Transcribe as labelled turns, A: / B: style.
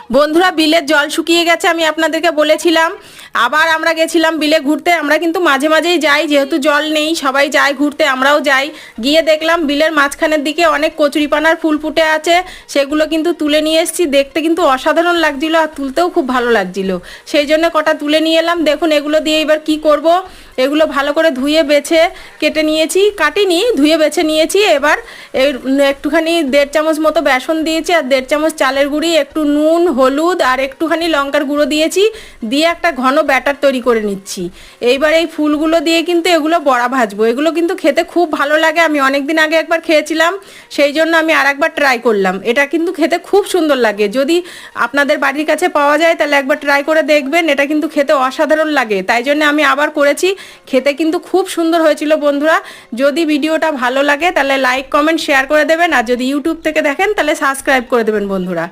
A: বন্ধুরা, বিলের জল শুকিয়ে গেছে, আমি আপনাদেরকে বলেছিলাম। আবার আমরা গেছিলাম বিলে ঘুরতে। আমরা কিন্তু মাঝে মাঝেই যাই, যেহেতু জল নেই সবাই যায় ঘুরতে, আমরাও যাই। গিয়ে দেখলাম বিলের মাঝখানের দিকে অনেক কচুরিপানার ফুল ফুটে আছে, সেগুলো কিন্তু তুলে নিয়ে এসেছি। দেখতে কিন্তু অসাধারণ লাগছিল আর তুলতেও খুব ভালো লাগছিল, সেই জন্য কটা তুলে নিয়ে এলাম। দেখুন এগুলো দিয়ে এবার কি করব, এগুলো ভালো করে ধুয়ে বেছে কেটে নিয়েছি, কাটিনি, ধুয়ে বেছে নিয়েছি। এবার একটুখানি 1.5 চামচ মতো বেসন দিয়েছি আর 1.5 চামচ চালের গুঁড়ি, একটু নুন, হলুদ আর একটুখানি লঙ্কার গুঁড়ো দিয়েছি, দিয়ে একটা ঘন ব্যাটার তৈরি করে নিচ্ছি। এইবার এই ফুলগুলো দিয়ে কিন্তু এগুলো বড়া ভাজবো। এগুলো কিন্তু খেতে খুব ভালো লাগে, আমি অনেক দিন আগে একবার খেয়েছিলাম, সেই জন্য আমি আর একবার ট্রাই করলাম। এটা কিন্তু খেতে খুব সুন্দর লাগে, যদি আপনাদের বাড়ির কাছে পাওয়া যায় তাহলে একবার ট্রাই করে দেখবেন। এটা কিন্তু খেতে অসাধারণ লাগে, তাই জন্য আমি আবার করেছি। খেতে কিন্তু খুব সুন্দর হয়েছিল বন্ধুরা। যদি ভিডিওটা ভালো লাগে তাহলে লাইক, কমেন্ট, শেয়ার করে দেবেন, আর যদি ইউটিউব থেকে দেখেন তাহলে সাবস্ক্রাইব করে দেবেন বন্ধুরা।